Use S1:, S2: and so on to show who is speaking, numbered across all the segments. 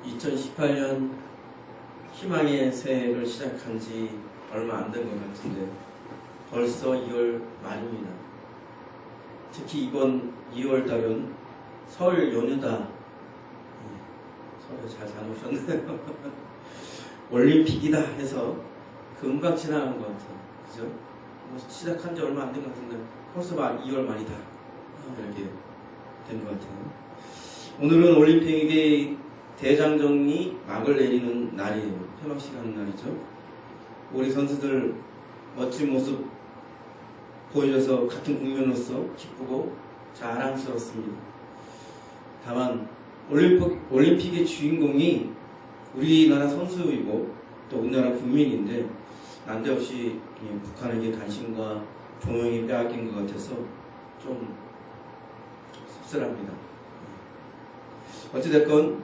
S1: 2018년 희망의 새해를 시작한 지 얼마 안 된 것 같은데 벌써 2월 말입니다. 특히 이번 2월 달은 설 연휴다. 설에 잘 다녀오셨네요. 올림픽이다 해서 금방 지나간 것 같아요. 그죠? 시작한 지 얼마 안 된 것 같은데 벌써 2월 말이다. 이렇게 된 것 같아요. 오늘은 올림픽의 대장정이 막을 내리는 날이에요. 폐막식 하는 날이죠. 우리 선수들 멋진 모습 보여줘서 같은 국민으로서 기쁘고 자랑스럽습니다. 다만 올림픽의 주인공이 우리나라 선수이고 또 우리나라 국민인데 난데없이 북한에게 관심과 조명이 빼앗긴 것 같아서 좀 씁쓸합니다. 어찌됐건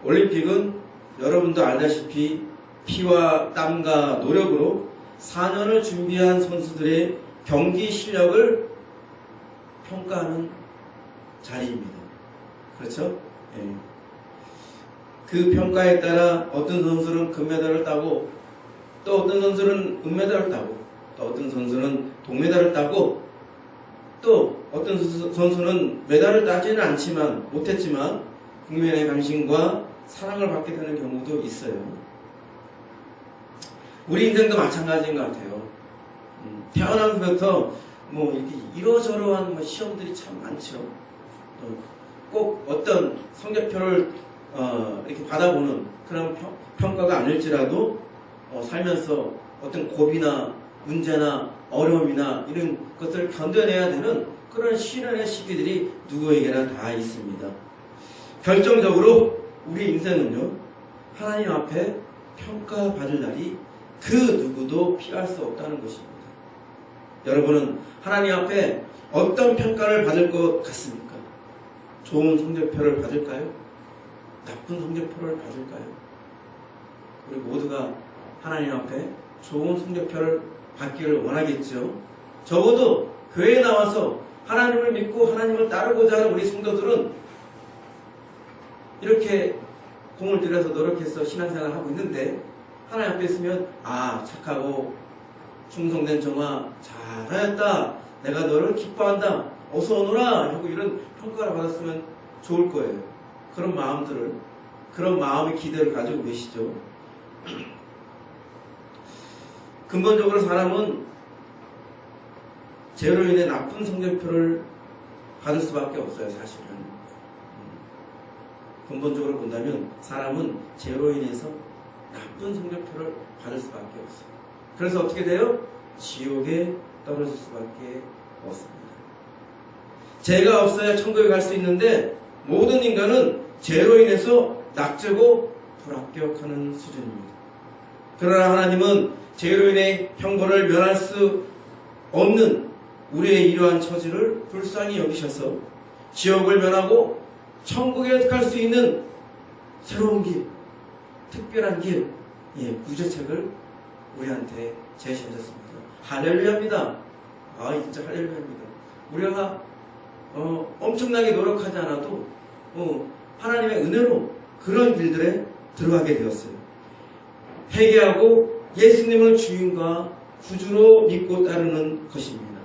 S1: 올림픽은 여러분도 알다시피 피와 땀과 노력으로 4년을 준비한 선수들의 경기 실력을 평가하는 자리입니다. 그렇죠? 예. 그 평가에 따라 어떤 선수는 금메달을 따고 또 어떤 선수는 은메달을 따고 또 어떤 선수는 동메달을 따고 또 어떤 선수는 메달을 따지는 않지만 못했지만 국민의 관심과 사랑을 받게 되는 경우도 있어요. 우리 인생도 마찬가지인 것 같아요. 태어나면서부터 이렇게 이러저러한 시험들이 참 많죠. 꼭 어떤 성적표를 이렇게 받아보는 그런 평가가 아닐지라도 살면서 어떤 고비나 문제나 어려움이나 이런 것들을 견뎌내야 되는 그런 시련의 시기들이 누구에게나 다 있습니다. 결정적으로 우리 인생은요, 하나님 앞에 평가받을 날이 그 누구도 피할 수 없다는 것입니다. 여러분은 하나님 앞에 어떤 평가를 받을 것 같습니까? 좋은 성적표를 받을까요? 나쁜 성적표를 받을까요? 우리 모두가 하나님 앞에 좋은 성적표를 받기를 원하겠죠. 적어도 교회에 나와서 하나님을 믿고 하나님을 따르고자 하는 우리 성도들은 이렇게 공을 들여서 노력해서 신앙생활을 하고 있는데 하나님 앞에 있으면 착하고 충성된 정아 잘하였다. 내가 너를 기뻐한다. 어서 오너라 하고 이런 평가를 받았으면 좋을 거예요. 그런 마음의 기대를 가지고 계시죠. 근본적으로 사람은 죄로 인해 나쁜 성적표를 받을 수밖에 없어요. 사실은 근본적으로 본다면 사람은 죄로 인해서 나쁜 성적표를 받을 수밖에 없어요. 그래서 어떻게 돼요? 지옥에 떨어질 수밖에 없습니다. 죄가 없어야 천국에 갈 수 있는데 모든 인간은 죄로 인해서 낙제고 불합격하는 수준입니다. 그러나 하나님은 죄로 인해 형벌을 면할 수 없는 우리의 이러한 처지를 불쌍히 여기셔서 지옥을 면하고 천국에 갈 수 있는 새로운 길, 특별한 길, 구제책을 우리한테 제시하셨습니다. 할렐루야입니다. 진짜 할렐루야입니다. 우리가 엄청나게 노력하지 않아도 하나님의 은혜로 그런 길들에 들어가게 되었어요. 회개하고 예수님을 주인과 구주로 믿고 따르는 것입니다.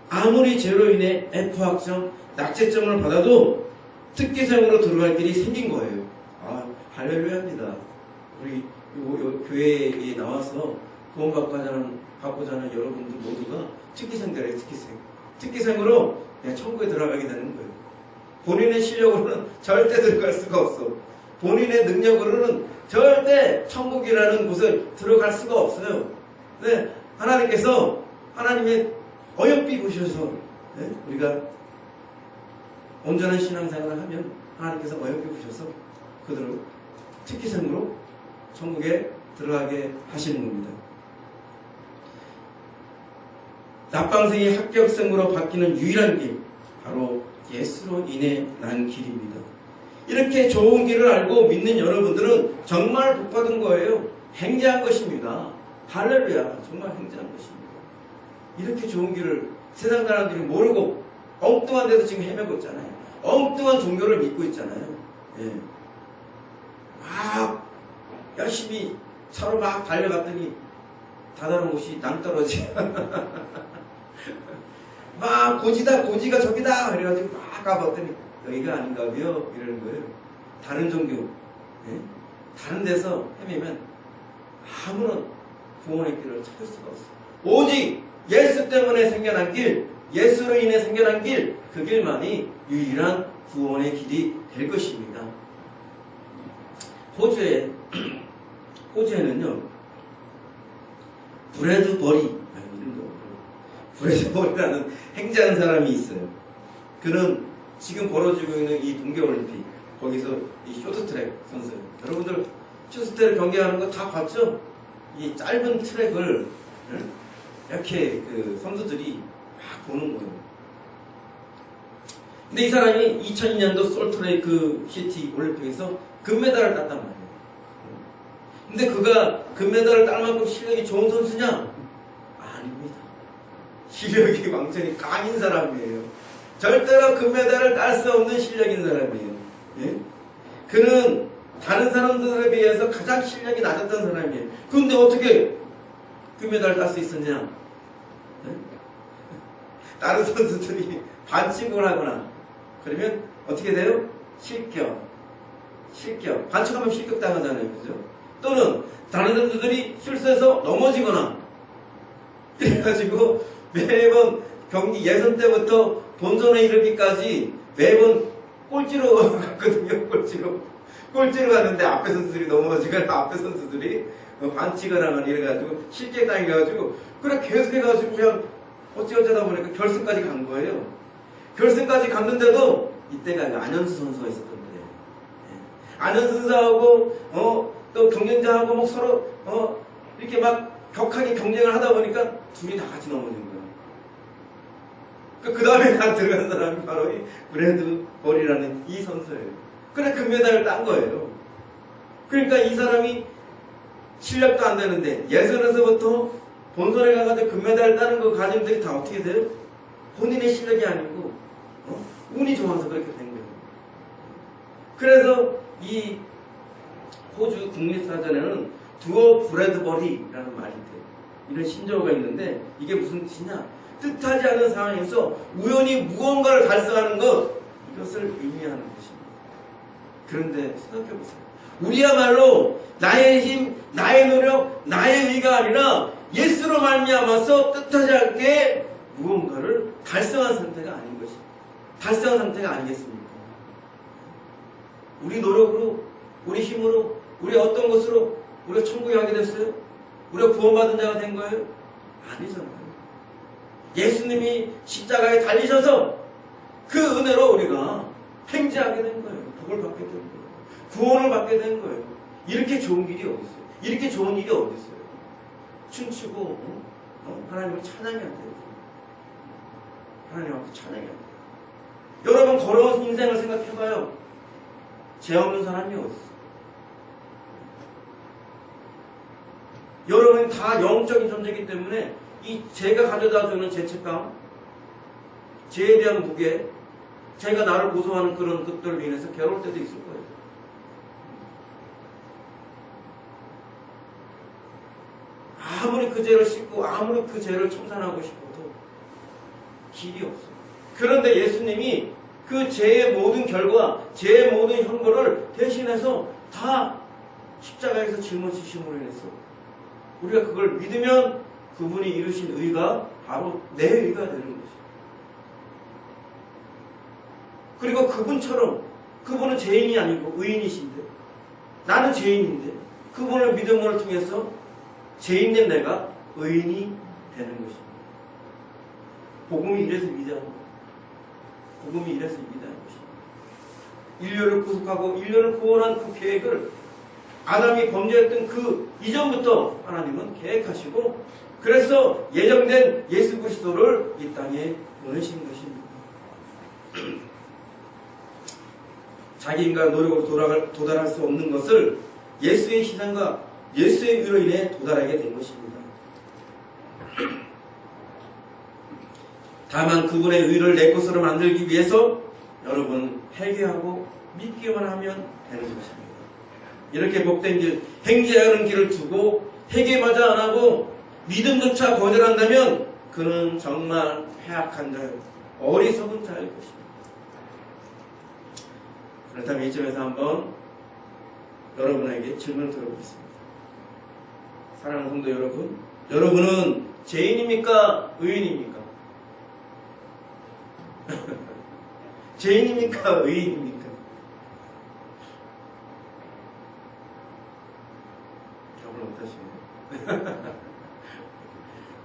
S1: 아무리 죄로 인해 F학점, 낙제점을 받아도 특기생으로 들어갈 길이 생긴 거예요. 할렐루야입니다. 우리 교회에 나와서 구원받고자 하는 여러분들 모두가 특기생들이에요. 특기생으로 천국에 들어가게 되는 거예요. 본인의 실력으로는 절대 들어갈 수가 없어. 본인의 능력으로는 절대 천국이라는 곳을 들어갈 수가 없어요. 네, 하나님께서 하나님의 어여삐 보셔서 우리가 온전한 신앙생활을 하면 하나님께서 어여삐 보셔서 그들을 특기생으로 천국에 들어가게 하시는 겁니다. 납방생이 합격생으로 바뀌는 유일한 길, 바로 예수로 인해 난 길입니다. 이렇게 좋은 길을 알고 믿는 여러분들은 정말 복받은 거예요. 행자한 것입니다. 할렐루야, 정말 행자한 것입니다. 이렇게 좋은 길을 세상 사람들이 모르고 엉뚱한 데서 지금 헤매고 있잖아요. 엉뚱한 종교를 믿고 있잖아요. 막 열심히 차로 막 달려갔더니 다다름없이 낭떠러지. 막 고지가 저기다 그래가지고 막 가봤더니 여기가 아닌가요? 이러는 거예요. 다른 종교, 예? 다른 데서 헤매면 아무런 구원의 길을 찾을 수가 없어요. 오직 예수 때문에 생겨난 길, 예수로 인해 생겨난 길, 그 길만이 유일한 구원의 길이 될 것입니다. 호주에는요, 브래드버리라는 행자한 사람이 있어요. 그는 지금 벌어지고 있는 이 동계올림픽, 거기서 이 쇼트트랙 선수, 여러분들 쇼트트랙 경기하는 거 다 봤죠? 이 짧은 트랙을 이렇게 그 선수들이 막 보는 거예요. 근데 이 사람이 2002년도 솔트레이크 시티 올림픽에서 금메달을 땄단 말이에요. 근데 그가 금메달을 딸 만큼 실력이 좋은 선수냐? 아닙니다. 실력이 왕성히 강인 사람이에요. 절대로 금메달을 딸 수 없는 실력인 사람이에요. 예? 그는 다른 사람들에 비해서 가장 실력이 낮았던 사람이에요. 그런데 어떻게 금메달을 딸 수 있었냐? 예? 다른 선수들이 반칙을 하거나 그러면 어떻게 돼요? 실격. 반칙하면 실격 당하잖아요. 그죠? 또는 다른 선수들이 실수해서 넘어지거나 그래가지고 매번 경기 예선 때부터 본선에 이르기까지 매번 꼴찌로 갔거든요. 꼴찌로 갔는데 앞에 선수들이 넘어지거나 앞에 선수들이 반칙을 하거나 이래가지고 실격 당해가지고 그래 계속해가지고 그냥 어쩌다 보니까 결승까지 간 거예요. 결승까지 갔는데도 이때가 안현수 선수가 있었던 거예요. 안현수 선수하고 또 경쟁자하고 막 서로 이렇게 막 격하게 경쟁을 하다 보니까 둘이 다 같이 넘어진 거예요. 그 다음에 들어간 사람이 바로 이 브래드버리라는 이 선수예요. 그래 금메달을 딴 거예요. 그러니까 이 사람이 실력도 안 되는데 예선에서부터 본선에 가가지고 금메달을 따는 그 과정들이 다 어떻게 돼요? 본인의 실력이 아니고 운이 좋아서 그렇게 된 거예요. 그래서 이 호주 국립사전에는 두어 브래드버리라는 말이 돼요. 이런 신조어가 있는데 이게 무슨 뜻이냐? 뜻하지 않은 상황에서 우연히 무언가를 달성하는 것, 이것을 의미하는 것입니다. 그런데 생각해보세요. 우리야말로 나의 힘, 나의 노력, 나의 의가 아니라 예수로 말미암아서 뜻하지 않게 무언가를 달성한 상태가 아닌 것입니다. 달성한 상태가 아니겠습니까? 우리 노력으로, 우리 힘으로, 우리 어떤 것으로 우리가 천국에 가게 됐어요? 우리가 구원받은 자가 된 거예요? 아니잖아요. 예수님이 십자가에 달리셔서 그 은혜로 우리가 행지하게 된 거예요. 복을 받게 된 거예요. 구원을 받게 된 거예요. 이렇게 좋은 길이 어디 있어요? 이렇게 좋은 일이 어디 있어요? 춤추고 하나님을 찬양해야 돼요. 하나님 앞에 찬양해야 돼요. 여러분 걸어온 인생을 생각해봐요. 죄 없는 사람이 어디 있어요? 여러분이 다 영적인 존재이기 때문에 이 죄가 가져다주는 죄책감, 죄에 대한 무게, 죄가 나를 고소하는 그런 것들로 인해서 괴로울 때도 있을 거예요. 아무리 그 죄를 씻고 아무리 그 죄를 청산하고 싶어도 길이 없어요. 그런데 예수님이 그 죄의 모든 결과, 죄의 모든 형벌을 대신해서 다 십자가에서 짊어지심으로 인해서 우리가 그걸 믿으면 그분이 이루신 의가 바로 내 의가 되는 것이죠. 그리고 그분처럼, 그분은 죄인이 아니고 의인이신데, 나는 죄인인데 그분을 믿음을 통해서 죄인된 내가 의인이 되는 것입니다. 복음이 이래서 위대한 거예요. 복음이 이래서 위대한 것입니다. 인류를 구속하고 인류를 구원한 그 계획을 아담이 범죄했던 그 이전부터 하나님은 계획하시고 그래서 예정된 예수 그리스도를 이 땅에 보내신 것입니다. 자기 인간 노력으로 도달할 수 없는 것을 예수의 희생과 예수의 의로 인해 도달하게 된 것입니다. 다만 그분의 의를 내 것으로 만들기 위해서 여러분 회개하고 믿기만 하면 되는 것입니다. 이렇게 복된 길, 행제하는 길을 두고 회개마저 안 하고 믿음조차 거절한다면 그는 정말 패악한 자요, 어리석은 자일 것입니다. 그렇다면 이쯤에서 한번 여러분에게 질문을 드려보겠습니다. 사랑하는 성도 여러분, 여러분은 죄인입니까? 의인입니까? 죄인입니까? 의인입니까? 답을 못하시네요.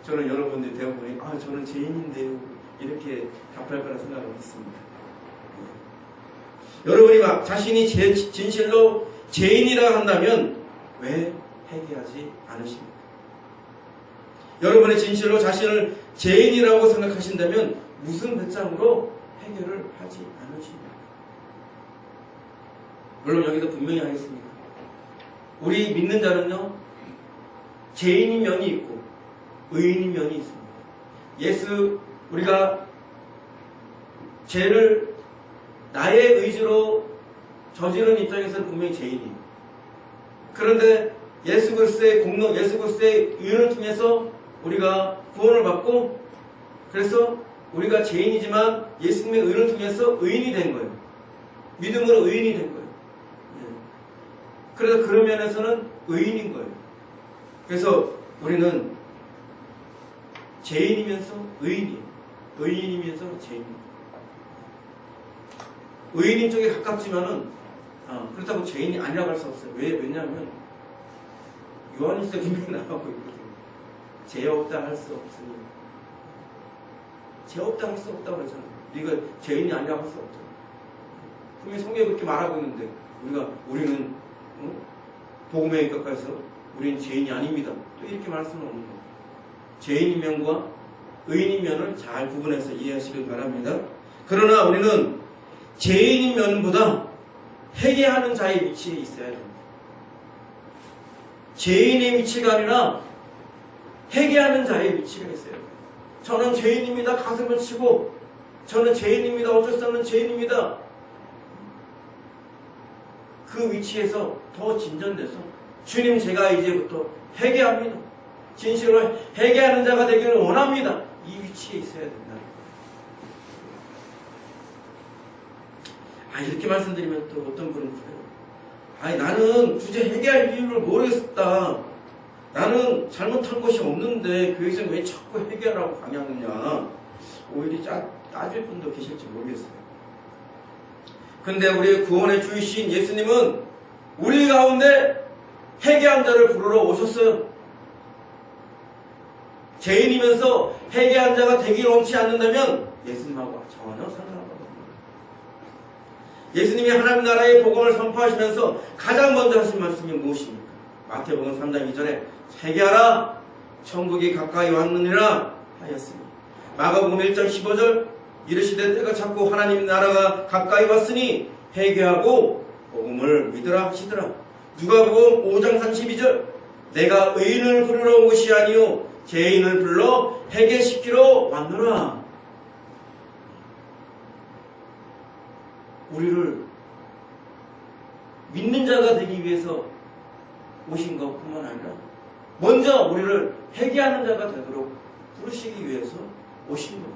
S1: 저는 여러분들이 대부분이 저는 죄인인데요 이렇게 답할 거라 생각을 했습니다. 여러분이 막 자신이 진실로 죄인이라 한다면 왜 회개하지 않으십니까? 여러분의 진실로 자신을 죄인이라고 생각하신다면 무슨 배짱으로 해결을 하지 않으십니까? 물론 여기서 분명히 하겠습니다. 우리 믿는 자는요, 죄인인 면이 있고 의인인 면이 있습니다. 우리가 죄를 나의 의지로 저지른 입장에서는 분명히 죄인이에요. 그런데 예수 그리스도의 공로, 예수 그리스도의 의를 통해서 우리가 구원을 받고, 그래서 우리가 죄인이지만 예수님의 의를 통해서 의인이 된 거예요. 믿음으로 의인이 된 거예요. 그래서 그런 면에서는 의인인 거예요. 그래서 우리는 죄인이면서 의인이에요. 의인이면서 죄인이에요. 의인인 쪽에 가깝지만은 그렇다고 죄인이 아니라고 할 수 없어요. 왜냐하면 요한일서 분명히 나오고 있거든요. 죄 없다 할 수 없으니, 죄 없다 할 수 없다고 그러잖아요. 네가 죄인이 아니라고 할 수 없죠. 분명히 성경에 그렇게 말하고 있는데 우리는 복음에 입각해서 우리는 죄인이 아닙니다. 또 이렇게 말할 수는 없는 거예요. 죄인인 면과 의인인 면을 잘 구분해서 이해하시길 바랍니다. 그러나 우리는 죄인인 면보다 회개하는 자의 위치에 있어야 됩니다. 죄인의 위치가 아니라 회개하는 자의 위치가 있어요. 저는 죄인입니다. 가슴을 치고 저는 죄인입니다. 어쩔 수 없는 죄인입니다. 그 위치에서 더 진전돼서 주님, 제가 이제부터 회개합니다. 진실로 회개하는 자가 되기를 원합니다. 이 위치에 있어야 된다. 이렇게 말씀드리면 또 어떤 분은 그래요. 나는 굳이 회개할 이유를 모르겠다. 나는 잘못한 것이 없는데 교회에서 왜 자꾸 회개하라고 강요하느냐. 오히려 따질 분도 계실지 모르겠어요. 근데 우리 구원의 주이신 예수님은 우리 가운데 회개한 자를 부르러 오셨어요. 죄인이면서 회개한 자가 되기를 원치 않는다면 예수님하고 전혀 상관없습니다. 예수님이 하나님 나라의 복음을 선포하시면서 가장 먼저 하신 말씀이 무엇입니까? 마태복음 3장 2절에 회개하라, 천국이 가까이 왔느니라 하였으니, 마가복음 1장 15절 이르시되 때가 찼고 하나님 나라가 가까이 왔으니 회개하고 복음을 믿으라 하시더라. 누가복음 5장 32절 내가 의인을 부르러 온 것이 아니요 죄인을 불러 회개시키러 왔노라. 우리를 믿는 자가 되기 위해서 오신 것뿐만 아니라 먼저 우리를 회개하는 자가 되도록 부르시기 위해서 오신 거예요.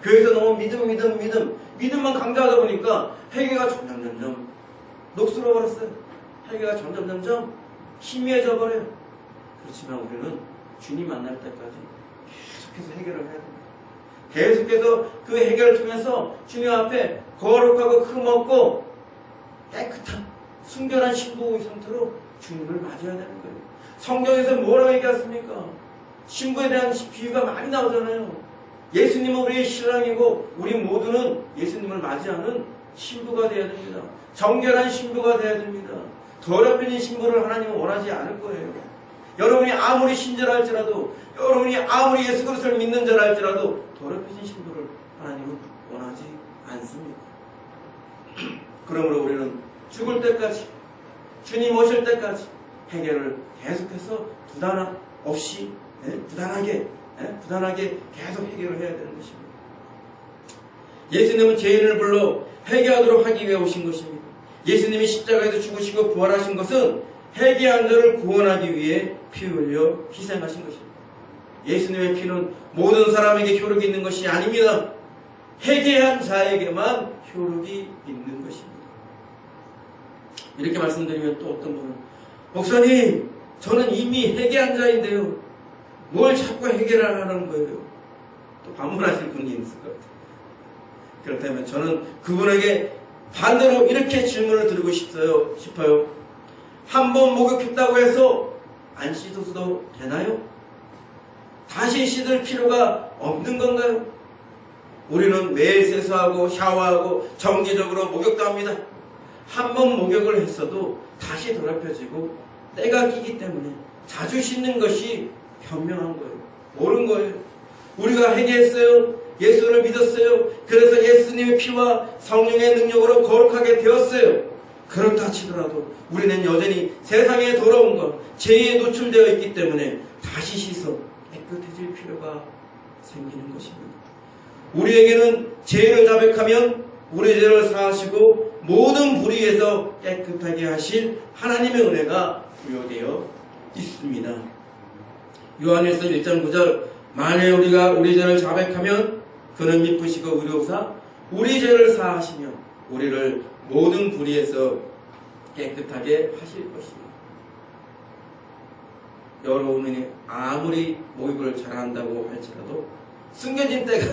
S1: 교회에서 너무 믿음만 강조하다 보니까 회개가 점점 녹슬어버렸어요. 회개가 점점 희미해져 버려요. 그렇지만 우리는 주님 만날 때까지 계속해서 해결을 해야 됩니다. 계속해서 그 해결을 통해서 주님 앞에 거룩하고 흠없고 깨끗한 순결한 신부의 상태로 주님을 맞아야 되는 거예요. 성경에서 뭐라고 얘기했습니까? 신부에 대한 비유가 많이 나오잖아요. 예수님은 우리의 신랑이고 우리 모두는 예수님을 맞이하는 신부가 되어야 됩니다. 정결한 신부가 되어야 됩니다. 더럽혀진 신부를 하나님은 원하지 않을 거예요. 여러분이 아무리 신자랄지라도, 여러분이 아무리 예수 그리스도를 믿는 자랄지라도 더럽혀진 신부를 하나님은 원하지 않습니다. 그러므로 우리는 죽을 때까지, 주님 오실 때까지 해결을 계속해서 부단하게 계속 해결을 해야 되는 것입니다. 예수님은 죄인을 불러 회개하도록 하기 위해 오신 것입니다. 예수님이 십자가에서 죽으시고 부활하신 것은 회개한 자를 구원하기 위해 피 흘려 희생하신 것입니다. 예수님의 피는 모든 사람에게 효력이 있는 것이 아닙니다. 회개한 자에게만 효력이 있는 것입니다. 이렇게 말씀드리면 또 어떤 분은 목사님, 저는 이미 회개한 자인데요. 뭘 자꾸 회개를 하는 거예요? 또 반문하실 분이 있을 것 같아요. 그렇다면 저는 그분에게 반대로 이렇게 질문을 드리고 싶어요. 한 번 목욕했다고 해서 안 씻어도 되나요? 다시 씻을 필요가 없는 건가요? 우리는 매일 세수하고 샤워하고 정기적으로 목욕도 합니다. 한 번 목욕을 했어도 다시 더럽혀지고 때가 끼기 때문에 자주 씻는 것이 현명한 거예요. 옳은 거예요. 우리가 회개했어요. 예수를 믿었어요. 그래서 예수님의 피와 성령의 능력으로 거룩하게 되었어요. 그렇다 치더라도 우리는 여전히 세상에 더러운 것, 죄에 노출되어 있기 때문에 다시 씻어 깨끗해질 필요가 생기는 것입니다. 우리에게는 죄를 자백하면 우리 죄를 사하시고 모든 불의에서 깨끗하게 하실 하나님의 은혜가 부여되어 있습니다. 요한일서 1장 9절 만일 우리가 우리 죄를 자백하면 그는 미쁘시고 의로우사 우리 죄를 사하시며 우리를 모든 불의에서 깨끗하게 하실 것입니다. 여러분이 아무리 목욕을 잘한다고 할지라도 숨겨진 때가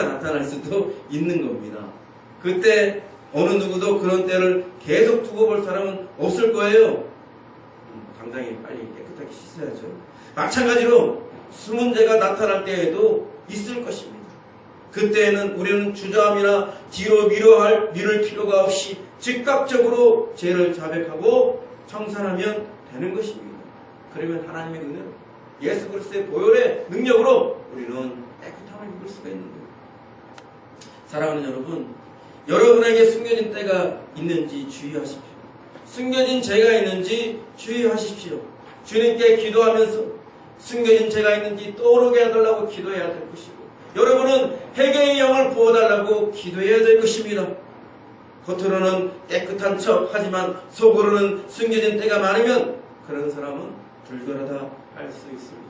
S1: 나타날 수도 있는 겁니다. 그때 어느 누구도 그런 때를 계속 두고 볼 사람은 없을 거예요. 당장에 빨리 깨끗하게 씻어야죠. 마찬가지로 숨은 죄가 나타날 때에도 있을 것입니다. 그때에는 우리는 주저함이나 뒤로 미룰 필요가 없이 즉각적으로 죄를 자백하고 청산하면 되는 것입니다. 그러면 하나님의 은혜로 예수 그리스도의 보혈의 능력으로 우리는 깨끗함을 입을 수가 있는 거예요. 사랑하는 여러분, 여러분에게 숨겨진 때가 있는지 주의하십시오. 숨겨진 죄가 있는지 주의하십시오. 주님께 기도하면서 숨겨진 죄가 있는지 떠오르게 해달라고 기도해야 될 것이고, 여러분은 회개의 영을 부어달라고 기도해야 될 것입니다. 겉으로는 깨끗한 척 하지만 속으로는 숨겨진 때가 많으면 그런 사람은 불결하다 할 수 있습니다.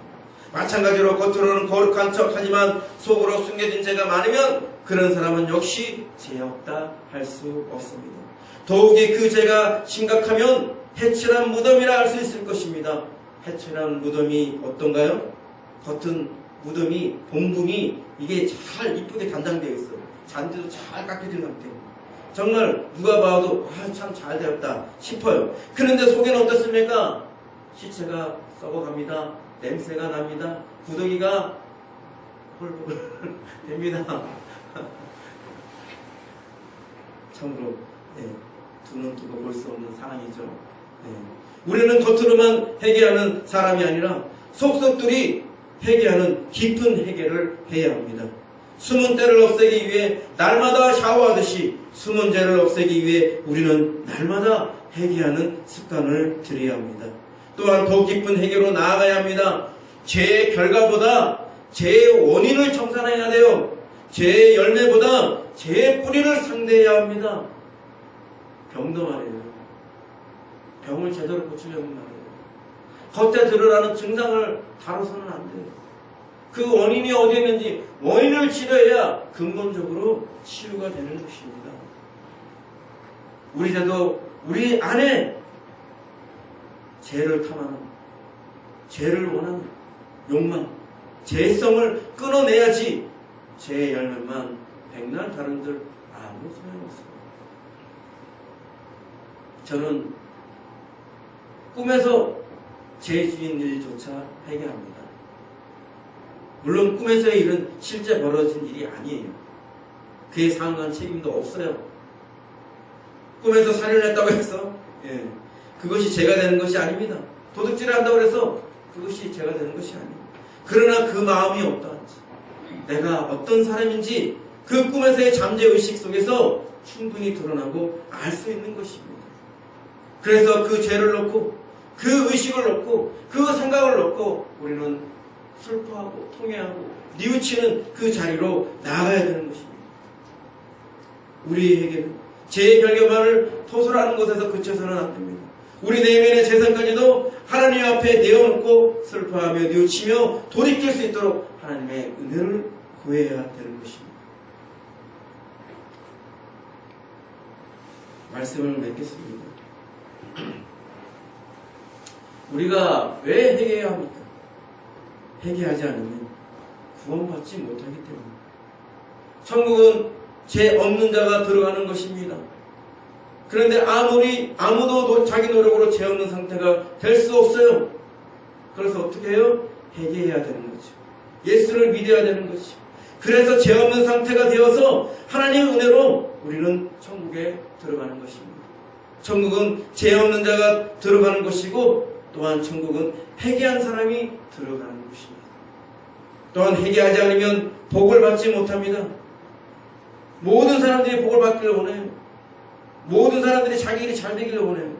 S1: 마찬가지로 겉으로는 거룩한 척 하지만 속으로 숨겨진 죄가 많으면 그런 사람은 역시 죄 없다 할 수 없습니다. 더욱이 그 죄가 심각하면 해칠한 무덤이라 할 수 있을 것입니다. 해칠한 무덤이 어떤가요? 겉은 무덤이, 봉분이 이게 잘 이쁘게 단장되어 있어요. 잔디도 잘 깎여진 상태입니다. 정말 누가 봐도 참 잘 되었다 싶어요. 그런데 속에는 어떻습니까? 시체가 썩어갑니다. 냄새가 납니다. 구더기가 홀홀 됩니다. 참으로 두 눈 뜨고 볼 수 없는 상황이죠. 우리는 겉으로만 회개하는 사람이 아니라 속속들이 회개하는 깊은 회개를 해야 합니다. 숨은 때를 없애기 위해 날마다 샤워하듯이 숨은 죄를 없애기 위해 우리는 날마다 회개하는 습관을 들여야 합니다. 또한 더 깊은 회개로 나아가야 합니다. 죄의 결과보다 죄의 원인을 청산해야 돼요. 죄의 열매보다 죄의 뿌리를 상대해야 합니다. 병도 말이에요. 병을 제대로 고치려면 말이에요. 겉에 드러나는 증상을 다뤄서는 안 돼요. 그 원인이 어디 있는지 원인을 치료해야 근본적으로 치유가 되는 것입니다. 우리 죄도 우리 안에 죄를 탐하는, 죄를 원하는 욕망, 죄성을 끊어내야지 죄의 열매만 백날 다른들 아무 소용없습니다. 저는 꿈에서 죄 지은 일조차 회개합니다. 물론 꿈에서의 일은 실제 벌어진 일이 아니에요. 그에 상응한 책임도 없어요. 꿈에서 살인했다고 해서 그것이 죄가 되는 것이 아닙니다. 도둑질을 한다고 해서 그것이 죄가 되는 것이 아닙니다. 그러나 그 마음이 어떠한지, 내가 어떤 사람인지 그 꿈에서의 잠재의식 속에서 충분히 드러나고 알 수 있는 것입니다. 그래서 그 죄를 놓고 그 의식을 놓고 그 생각을 놓고 우리는 슬퍼하고 통회하고 뉘우치는 그 자리로 나아가야 되는 것입니다. 우리에게는 제 결과만을 토설하는 것에서 그쳐서는 안 됩니다. 우리 내면의 재산까지도 하나님 앞에 내어놓고 슬퍼하며 뉘우치며 돌이킬 수 있도록 하나님의 은혜를 구해야 되는 것입니다. 말씀을 맺겠습니다. 우리가 왜 회개해야 합니까? 회개하지 않으면 구원받지 못하기 때문입니다. 천국은 죄 없는 자가 들어가는 것입니다. 그런데 아무도 자기 노력으로 죄 없는 상태가 될 수 없어요. 그래서 어떻게 해요? 회개해야 되는 거죠. 예수를 믿어야 되는 거죠. 그래서 죄 없는 상태가 되어서 하나님의 은혜로 우리는 천국에 들어가는 것입니다. 천국은 죄 없는 자가 들어가는 것이고 또한 천국은 회개한 사람이 들어가는 것입니다. 또한 회개하지 않으면 복을 받지 못합니다. 모든 사람들이 복을 받기를 원해요. 모든 사람들이 자기 일이 잘 되기를 원해요.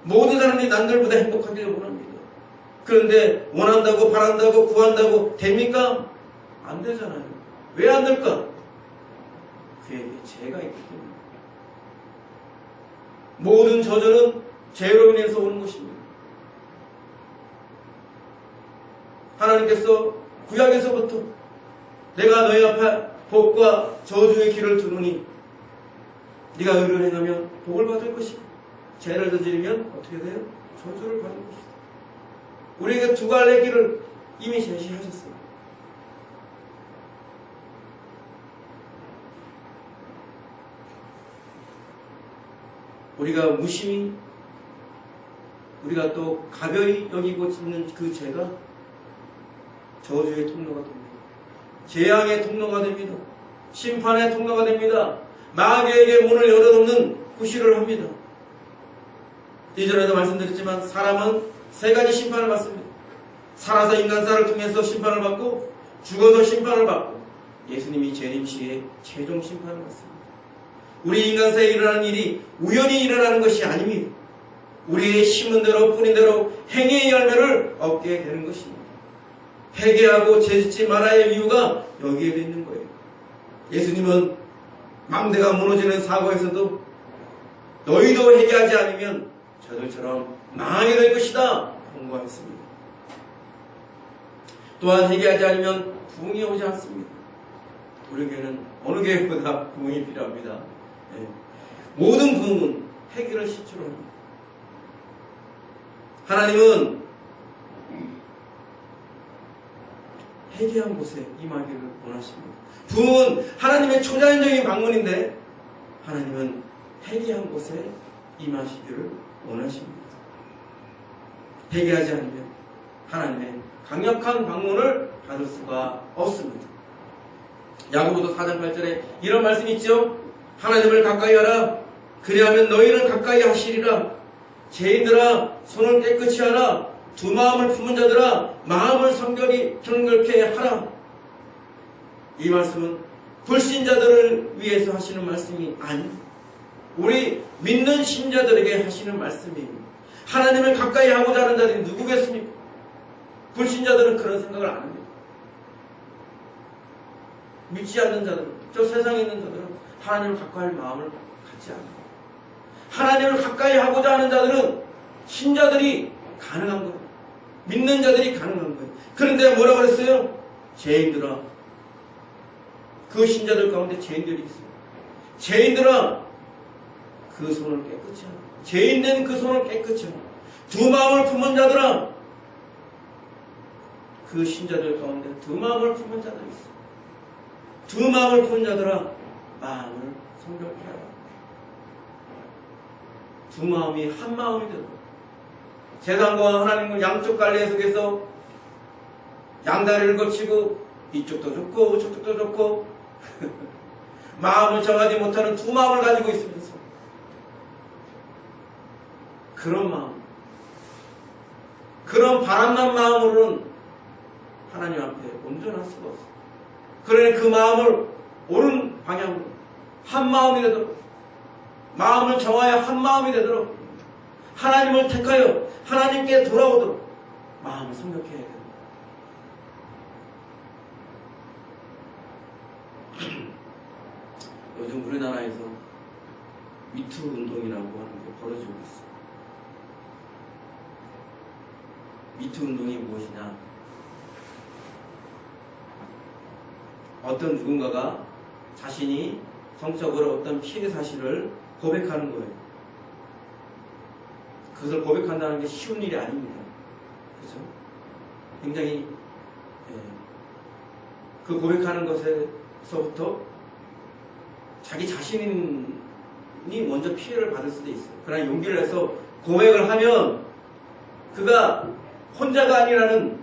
S1: 모든 사람들이 남들보다 행복하기를 원합니다. 그런데 원한다고 바란다고 구한다고 됩니까? 안 되잖아요. 왜 안 될까? 그에게 죄가 있기 때문에. 모든 저절은 죄로 인해서 오는 것입니다. 하나님께서 구약에서부터 내가 너희 앞에 복과 저주의 길을 두느니 네가 의를 행하면 복을 받을 것이고 죄를 저지르면 어떻게 돼요? 저주를 받을 것이다. 우리에게 두 갈래 길을 이미 제시하셨어요. 우리가 무심히 우리가 또 가벼이 여기고 있는 그 죄가 저주의 통로가 됩니다. 재앙의 통로가 됩니다. 심판의 통로가 됩니다. 마귀에게 문을 열어놓는 구실을 합니다. 이전에도 말씀드렸지만 사람은 세 가지 심판을 받습니다. 살아서 인간사를 통해서 심판을 받고 죽어서 심판을 받고 예수님이 재림 시에 최종 심판을 받습니다. 우리 인간사에 일어나는 일이 우연히 일어나는 것이 아닙니다. 우리의 심은 대로 뿌린 대로 행위의 열매를 얻게 되는 것입니다. 회개하고 죄짓지 말아야 할 이유가 여기에 있는 거예요. 예수님은 망대가 무너지는 사고에서도 너희도 회개하지 않으면 저들처럼 망하게 될 것이다 경고했습니다. 또한 회개하지 않으면 부흥이 오지 않습니다. 우리에게는 어느 교회보다 부흥이 필요합니다. 네. 모든 부흥은 회개를 시초로 합니다. 하나님은 회개한 곳에 임하기를 원하십니다. 부흥은 하나님의 초자연적인 방문인데 하나님은 회개한 곳에 임하시기를 원하십니다. 회개하지 않으면 하나님의 강력한 방문을 받을 수가 없습니다. 야고보서 4장 8절에 이런 말씀이 있죠. 하나님을 가까이 하라. 그리하면 너희를 가까이 하시리라. 죄인들아 손을 깨끗이 하라. 두 마음을 품은 자들아 마음을 정결케 하라. 이 말씀은 불신자들을 위해서 하시는 말씀이 아닙니다. 우리 믿는 신자들에게 하시는 말씀입니다. 하나님을 가까이 하고자 하는 자들이 누구겠습니까? 불신자들은 그런 생각을 안 합니다. 믿지 않는 자들은, 저 세상에 있는 자들은 하나님을 가까이 할 마음을 갖지 않아요. 하나님을 가까이 하고자 하는 자들은 신자들이 가능한 거예요. 믿는 자들이 가능한 거예요. 그런데 뭐라고 그랬어요? 죄인들아. 그 신자들 가운데 죄인들이 있어요. 죄인들아 그 손을 깨끗이 하라. 죄인된 그 손을 깨끗이 하라. 두 마음을 품은 자들아. 그 신자들 가운데 두 마음을 품은 자들이 있어요. 두 마음을 품은 자들아 마음을 성결케 하라. 두 마음이 한 마음이 되도록 세상과 하나님과 양쪽 갈래 속에서 양다리를 거치고 이쪽도 좋고 저쪽도 좋고 마음을 정하지 못하는 두 마음을 가지고 있으면서 그런 마음, 그런 바람난 마음으로는 하나님 앞에 온전할 수가 없어요. 그러니 그 마음을 옳은 방향으로 한 마음이 되도록 마음을 정하여 한 마음이 되도록 하나님을 택하여 하나님께 돌아오도록 마음을 성격해야 됩니다. 요즘 우리나라에서 미투 운동이라고 하는 게 벌어지고 있어요. 미투 운동이 무엇이냐? 어떤 누군가가 자신이 성적으로 어떤 피해 사실을 고백하는 거예요. 그것을 고백한다는 게 쉬운 일이 아닙니다. 그렇죠? 굉장히 그 고백하는 것에서부터 자기 자신이 먼저 피해를 받을 수도 있어요. 그러나 용기를 내서 고백을 하면 그가 혼자가 아니라는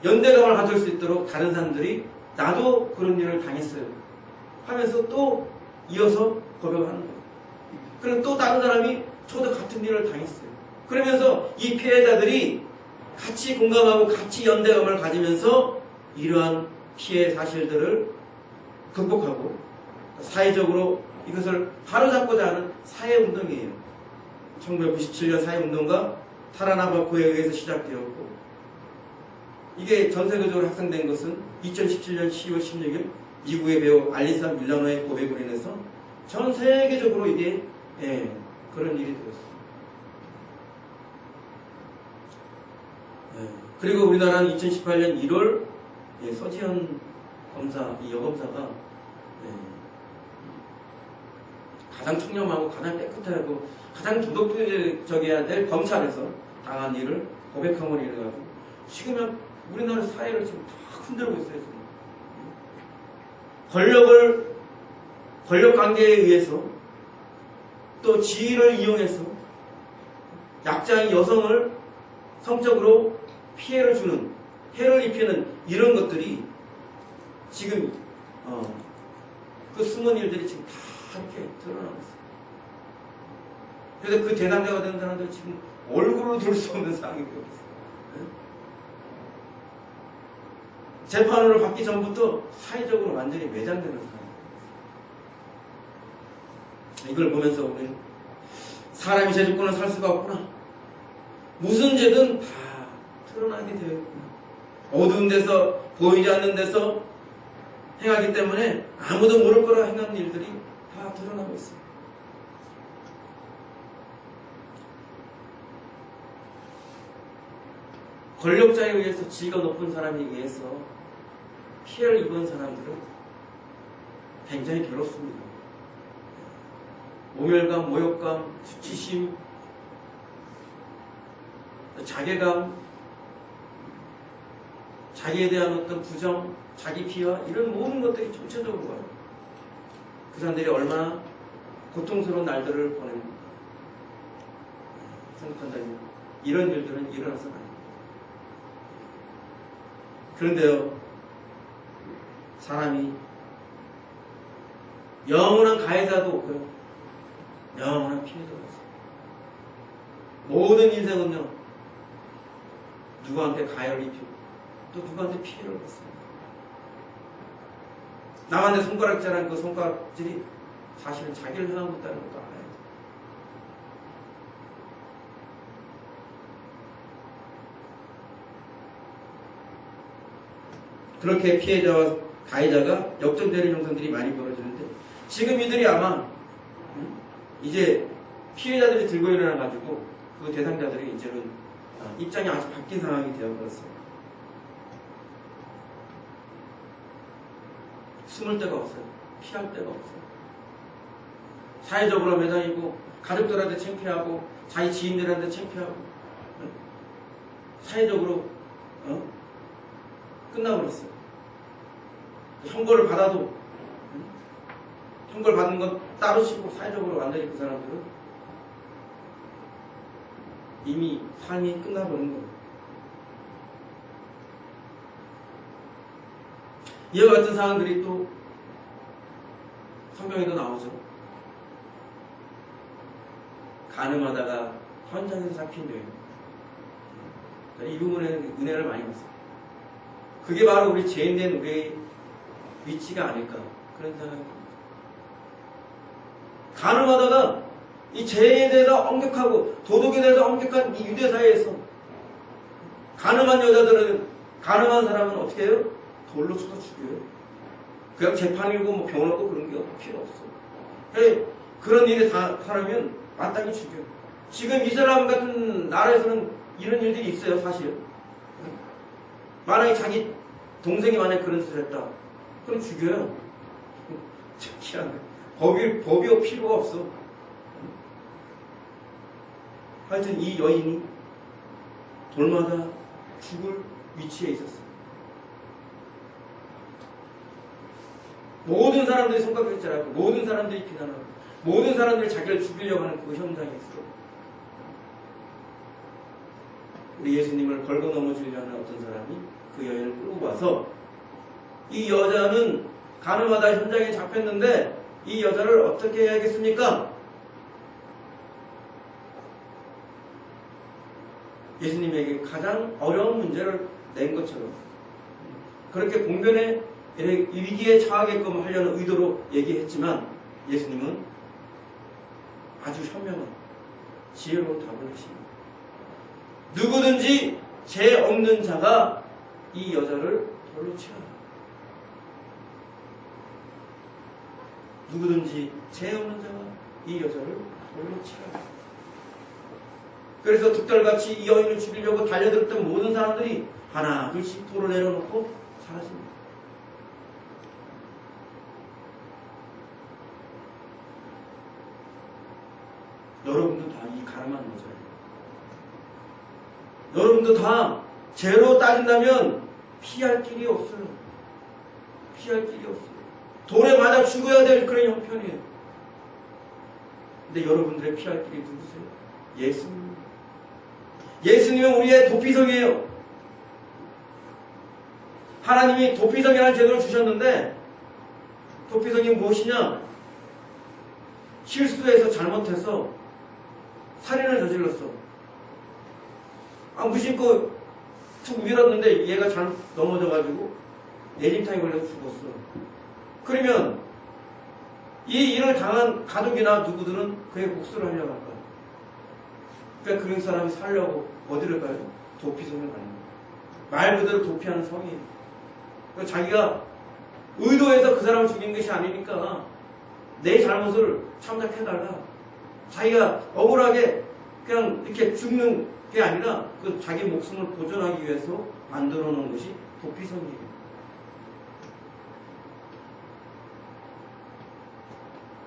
S1: 연대감을 가질 수 있도록 다른 사람들이 나도 그런 일을 당했어요 하면서 또 이어서 고백을 하는 거예요. 그럼 또 다른 사람이 저도 같은 일을 당했어요. 그러면서 이 피해자들이 같이 공감하고 같이 연대감을 가지면서 이러한 피해 사실들을 극복하고 사회적으로 이것을 바로잡고자 하는 사회운동이에요. 1997년 사회운동가 타라나바코에 의해서 시작되었고, 이게 전세계적으로 확산된 것은 2017년 12월 16일 미국의 배우 알리사 밀라노의 고백으로 인해서 전 세계적으로 이게 그런 일이 되었습니다. 그리고 우리나라는 2018년 1월 서지현 검사, 이 여검사가 가장 청렴하고 가장 깨끗하고 가장 도덕적이어야 될 검찰에서 당한 일을 고백함으로 인해가지고 지금 우리나라 사회를 지금 다 흔들고 있어요. 지금. 권력 관계에 의해서 또 지위를 이용해서 약자인 여성을 성적으로 피해를 주는, 해를 입히는 이런 것들이 지금 그 숨은 일들이 지금 다 이렇게 드러나고 있어요. 그래서 그 대상자가 된 사람들 지금 얼굴로 들 수 없는 상황이 되고 있어요. 재판을 받기 전부터 사회적으로 완전히 매장되는 상황이에요. 이걸 보면서 우리는 사람이 죄짓고는 살 수가 없구나. 무슨 죄든 다 드러나게 되어 있구나. 어두운 데서 보이지 않는 데서 행하기 때문에 아무도 모를 거라 행하는 일들이 다 드러나고 있습니다. 권력자에 의해서 지위가 높은 사람에 의해서 피해를 입은 사람들은 굉장히 괴롭습니다. 모멸감, 모욕감, 수치심, 자괴감, 자기에 대한 어떤 부정, 자기 비하 이런 모든 것들이 전체적으로 와요. 그 사람들이 얼마나 고통스러운 날들을 보냅니까? 생각한다면 이런 일들은 일어나서 안 됩니다. 그런데요, 사람이 영원한 가해자도 없고요, 영원한 피해자도 없어요. 모든 인생은요, 누구한테 가해를 입히고 또 누구한테 피해를 받습니다. 남한테 손가락질한 그 손가락질이 사실은 자기를 향하고 있다는 것도 알아야 돼요. 그렇게 피해자와 가해자가 역전되는 형상들이 많이 벌어지는데, 지금 이들이 아마 이제 피해자들이 들고 일어나가지고 그 대상자들이 이제는 입장이 아주 바뀐 상황이 되어버렸어요. 숨을 데가 없어요. 피할 데가 없어요. 사회적으로 매달리고 가족들한테 창피하고 자기 지인들한테 창피하고 사회적으로 끝나버렸어요. 형벌을 받아도 형벌 받는 건 따로 치고 사회적으로 완전히 그 사람들은 이미 삶이 끝나버린 거예요. 이와 같은 상황들이 또 성경에도 나오죠. 간음하다가 현장에서 잡힌 여인. 이 부분에 은혜를 많이 받습니다. 그게 바로 우리 죄인된 우리의 위치가 아닐까, 그런 생각이 듭니다. 간음하다가 이 죄에 대해서 엄격하고 도덕에 대해서 엄격한 이 유대사회에서 간음한 여자들은, 간음한 사람은 어떻게 해요? 돌로 쳐서 죽여요. 그냥 재판이고 뭐 병원 없고 그런 게 필요 없어요. 그런 일이 사람이면 마땅히 죽여요. 지금 이슬람 같은 나라에서는 이런 일들이 있어요, 사실. 만약에 자기 동생이 만약에 그런 짓을 했다. 그럼 죽여요. 참 희한해. 법이 필요가 없어. 하여튼 이 여인이 돌마다 죽을 위치에 있었어요. 모든 사람들이 손가락질하고 모든 사람들이 비난하고 모든 사람들이 자기를 죽이려고 하는 그 현장에 있어. 우리 예수님을 걸고 넘어지려 하는 어떤 사람이 그 여인을 끌고 와서 이 여자는 가늠하다 현장에 잡혔는데 이 여자를 어떻게 해야겠습니까? 예수님에게 가장 어려운 문제를 낸 것처럼 그렇게 공변의 위기에 처하게끔 하려는 의도로 얘기했지만 예수님은 아주 현명한 지혜로운 답을 하십니다. 누구든지 죄 없는 자가 이 여자를 돌로 치라. 누구든지 죄 없는 자가 이 여자를 돌로 치라. 그래서 특별같이 이 여인을 죽이려고 달려들었던 모든 사람들이 하나 둘씩 돌을 내려놓고 사라집니다. 여러분도 다 이 가늠한 여자예요. 여러분도 다 죄로 따진다면 피할 길이 없어요. 피할 길이 없어요. 돌에 맞아 죽어야 될 그런 형편이에요. 근데 여러분들의 피할 길이 누구세요? 예수님. 예수님은 우리의 도피성이에요. 하나님이 도피성이라는 제도를 주셨는데 도피성이 무엇이냐? 실수해서 잘못해서 살인을 저질렀어. 무심코 툭 밀었는데 얘가 잘못 넘어져가지고 내림탕에 걸려서 죽었어. 그러면 이 일을 당한 가족이나 누구들은 그의 복수를 하려고 할 거야. 그러니까 그런 사람이 살려고 어디를 가요? 도피성을 가는 거예요. 말 그대로 도피하는 성이에요. 그러니까 자기가 의도해서 그 사람을 죽인 것이 아니니까 내 잘못을 참작해달라. 자기가 억울하게 그냥 이렇게 죽는 게 아니라 그 자기 목숨을 보존하기 위해서 만들어 놓은 것이 도피성이에요.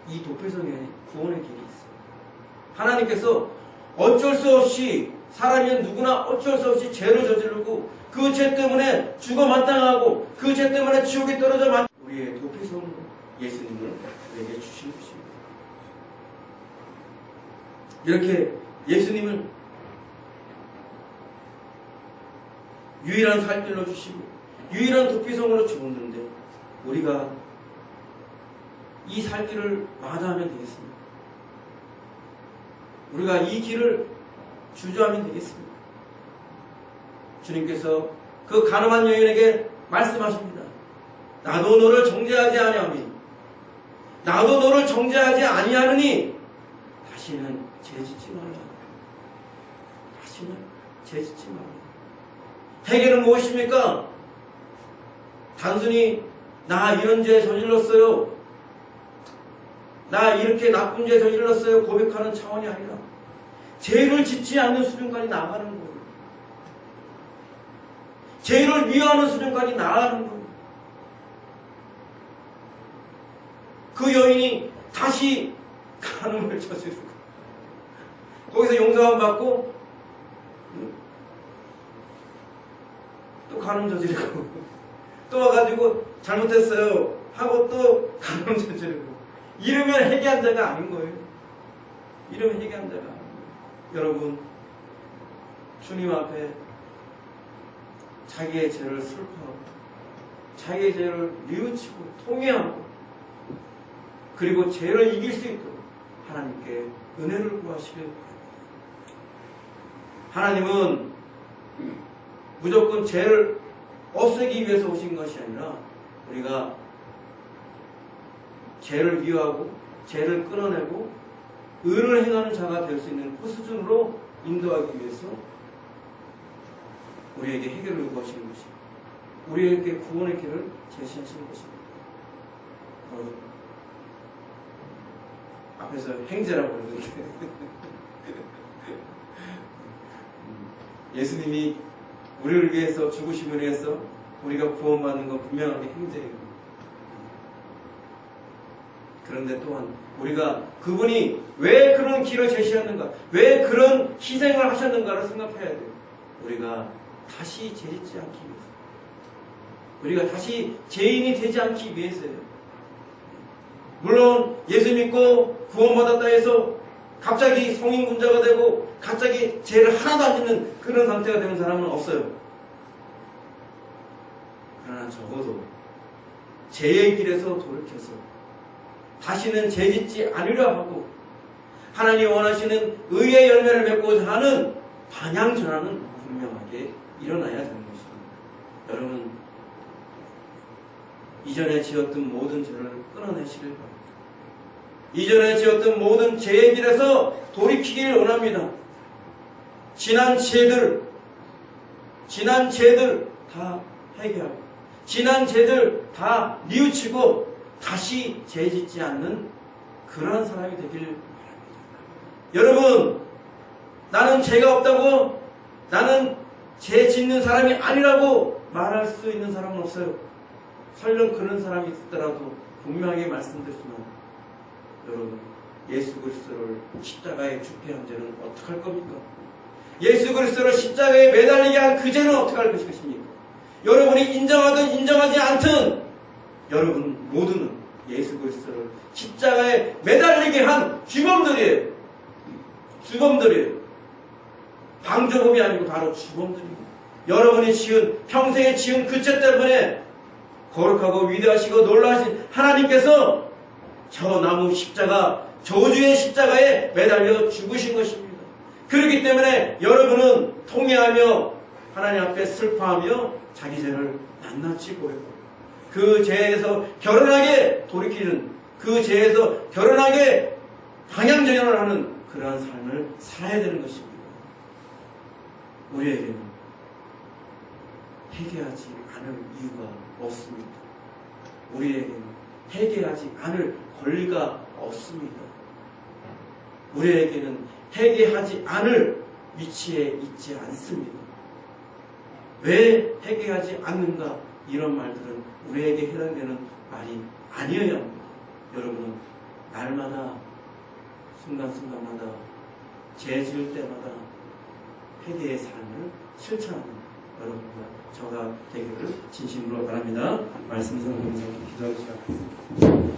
S1: 이 도피성에 구원의 길이 있어요. 하나님께서 어쩔 수 없이 사람이면 누구나 어쩔 수 없이 죄를 저지르고 그 죄 때문에 죽어 마땅하고 그 죄 때문에 지옥에 떨어져 우리의 도피성으로 예수님을 내게 주신 것입니다. 이렇게 예수님을 유일한 살길로 주시고 유일한 도피성으로 주었는데 우리가 이 살길을 마다하면 되겠습니다. 우리가 이 길을 주저하면 되겠습니다. 주님께서 그 가늠한 여인에게 말씀하십니다. 나도 너를 정죄하지 아니하니 나도 너를 정죄하지 아니하느니 다시는 죄짓지 말라. 다시는 죄짓지 말라. 해결은 무엇입니까? 단순히 나 이런 죄 저질렀어요. 나 이렇게 나쁜 죄 저질렀어요. 고백하는 차원이 아니라 죄를 짓지 않는 수준까지 나아가는 거예요. 죄를 위하는 수준까지 나아가는 거예요. 그 여인이 다시 간음을 저지르고 거기서 용서함 받고 또 간음 저지르고 또 와가지고 잘못했어요 하고 또 간음 저지르고 이러면 회개한 자가 아닌 거예요. 이러면 회개한 자가 아닌 거예요. 여러분 주님 앞에 자기의 죄를 슬퍼하고 자기의 죄를 뉘우치고 통회하고 그리고 죄를 이길 수 있도록 하나님께 은혜를 구하시길 바랍니다. 하나님은 무조건 죄를 없애기 위해서 오신 것이 아니라 우리가 죄를 미워하고 죄를 끊어내고 의를 행하는 자가 될 수 있는 그 수준으로 인도하기 위해서 우리에게 해결을 요구하시는 것입니다. 우리에게 구원의 길을 제시하시는 것입니다. 앞에서 행제라고 그러는데 예수님이 우리를 위해서 죽으심을 위해서 우리가 구원받는 건 분명하게 행제예요. 그런데 또한 우리가 그분이 왜 그런 길을 제시하는가, 왜 그런 희생을 하셨는가를 생각해야 돼요. 우리가 다시 죄짓지 않기 위해서, 우리가 다시 죄인이 되지 않기 위해서예요. 물론 예수 믿고 구원받았다 해서 갑자기 성인군자가 되고 갑자기 죄를 하나도 안 짓는 그런 상태가 되는 사람은 없어요. 그러나 적어도 죄의 길에서 돌이켜서 다시는 죄짓지 않으려 하고 하나님이 원하시는 의의 열매를 맺고자 하는 방향 전환은 분명하게 일어나야 되는 것입니다. 여러분, 이전에 지었던 모든 죄를 끊어내시길 바랍니다. 이전에 지었던 모든 죄의 길에서 돌이키길 원합니다. 지난 죄들 다 해결하고 지난 죄들 다 뉘우치고 다시 죄 짓지 않는 그러한 사람이 되길 바랍니다. 여러분, 나는 죄가 없다고, 나는 죄 짓는 사람이 아니라고 말할 수 있는 사람은 없어요. 설령 그런 사람이 있더라도 분명하게 말씀드리지만, 여러분, 예수 그리스도를 십자가에 죽게 한 죄는 어떡할 겁니까? 예수 그리스도를 십자가에 매달리게 한 그 죄는 어떡할 것입니까? 여러분이 인정하든 인정하지 않든 여러분 모두는 예수 그리스도를 십자가에 매달리게 한 주범들이에요. 방조범이 아니고 바로 주범들입니다. 여러분이 평생에 지은 그 죄 때문에 거룩하고 위대하시고 놀라우신 하나님께서 저 나무 십자가, 저주의 십자가에 매달려 죽으신 것입니다. 그렇기 때문에 여러분은 통회하며 하나님 앞에 슬퍼하며 자기 죄를 낱낱이 고백하고 그 죄에서 결연하게 돌이키는, 그 죄에서 결연하게 방향전환을 하는 그러한 삶을 살아야 되는 것입니다. 우리에게는 회개하지 않을 이유가 없습니다. 우리에게는 회개하지 않을 권리가 없습니다. 우리에게는 회개하지 않을 위치에 있지 않습니다. 왜 회개하지 않는가? 이런 말들은 우리에게 해당되는 말이 아니어야 합니다. 여러분은 날마다 순간순간마다 죄 지을 때마다 회개의 삶을 실천하는 여러분과 저가 되기를 진심으로 바랍니다. 말씀 성공해서 기도하시겠습니다.